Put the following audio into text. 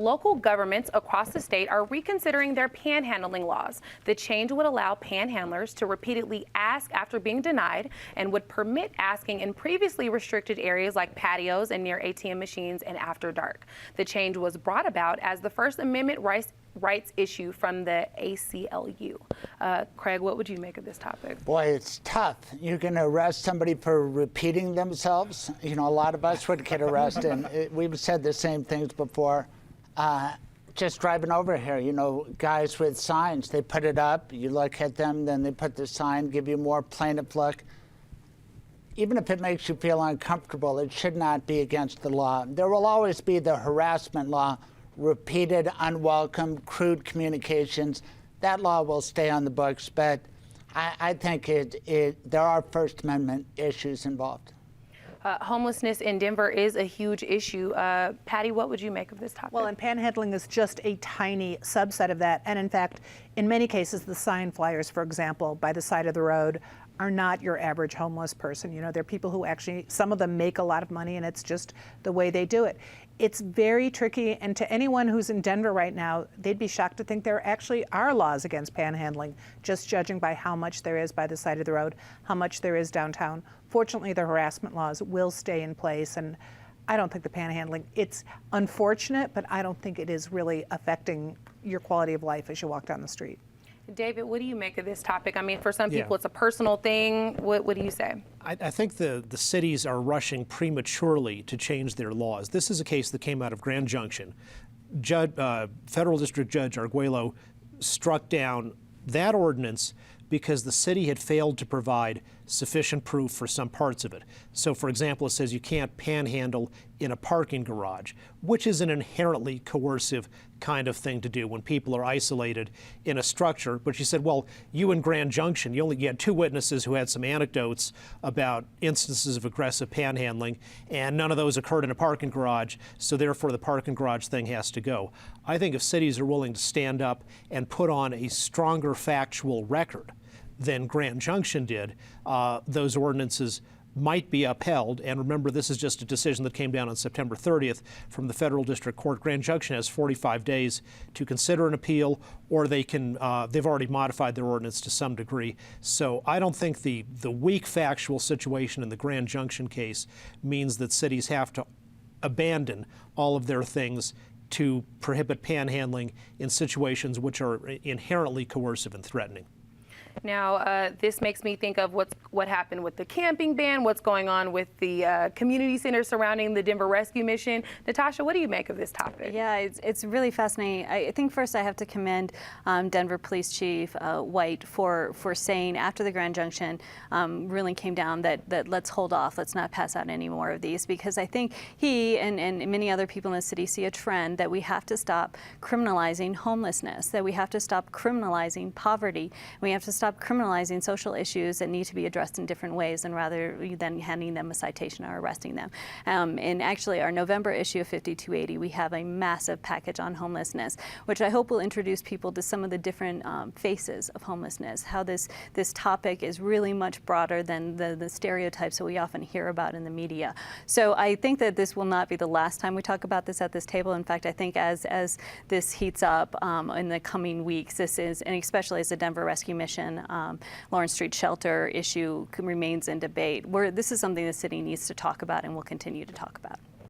Local governments across the state are reconsidering their panhandling laws. The change would allow panhandlers to repeatedly ask after being denied and would permit asking in previously restricted areas like patios and near ATM machines and after dark. The change was brought about as the First Amendment rights issue from the ACLU. Craig, what would you make of this topic? Boy, it's tough. You're going to arrest somebody for repeating themselves. You know, a lot of us would get arrested. We've said the same things before. Just driving over here, you know, guys with signs, they put it up, you look at them, then they put the sign, give you more plaintiff look. Even if it makes you feel uncomfortable, it should not be against the law. There will always be the harassment law, repeated, unwelcome, crude communications. That law will stay on the books, but I think there are First Amendment issues involved. Homelessness in Denver is a huge issue. Patty, what would you make of this topic? Well, and panhandling is just a tiny subset of that. And in fact, in many cases, the sign flyers, for example, by the side of the road are not your average homeless person. You know, they're people who actually, some of them make a lot of money, and it's just the way they do it. It's very tricky, and to anyone who's in Denver right now, they'd be shocked to think there actually are laws against panhandling, just judging by how much there is by the side of the road, how much there is downtown. Fortunately, the harassment laws will stay in place, and I don't think the panhandling, it's unfortunate, but I don't think it is really affecting your quality of life as you walk down the street. David, what do you make of this topic? I mean, for some people, it's a personal thing. What do you say? I think the cities are rushing prematurely to change their laws. This is a case that came out of Grand Junction. Federal District Judge Arguello struck down that ordinance because the city had failed to provide sufficient proof for some parts of it. So, for example, it says you can't panhandle in a parking garage, which is an inherently coercive kind of thing to do when people are isolated in a structure. But she said, well, you in Grand Junction, you had 2 witnesses who had some anecdotes about instances of aggressive panhandling, and none of those occurred in a parking garage, so therefore the parking garage thing has to go. I think if cities are willing to stand up and put on a stronger factual record than Grand Junction did, those ordinances might be upheld. And remember, this is just a decision that came down on September 30th from the Federal District Court. Grand Junction has 45 days to consider an appeal, or they can, they've already modified their ordinance to some degree. So I don't think the weak factual situation in the Grand Junction case means that cities have to abandon all of their things to prohibit panhandling in situations which are inherently coercive and threatening. Now, this makes me think of what happened with the camping ban, what's going on with the community center surrounding the Denver Rescue Mission. Natasha, what do you make of this topic? Yeah, it's really fascinating. I think first I have to commend Denver Police Chief White for saying after the Grand Junction ruling came down that let's hold off, let's not pass out any more of these, because I think he and many other people in the city see a trend that we have to stop criminalizing homelessness, that we have to stop criminalizing poverty, we have to stop criminalizing social issues that need to be addressed in different ways, and rather than handing them a citation or arresting them. And actually, our November issue of 5280, we have a massive package on homelessness, which I hope will introduce people to some of the different faces of homelessness, how this topic is really much broader than the stereotypes that we often hear about in the media. So I think that this will not be the last time we talk about this at this table. In fact, I think as this heats up in the coming weeks, this is, and especially as the Denver Rescue Mission Lawrence Street shelter issue remains in debate, this is something the city needs to talk about and will continue to talk about.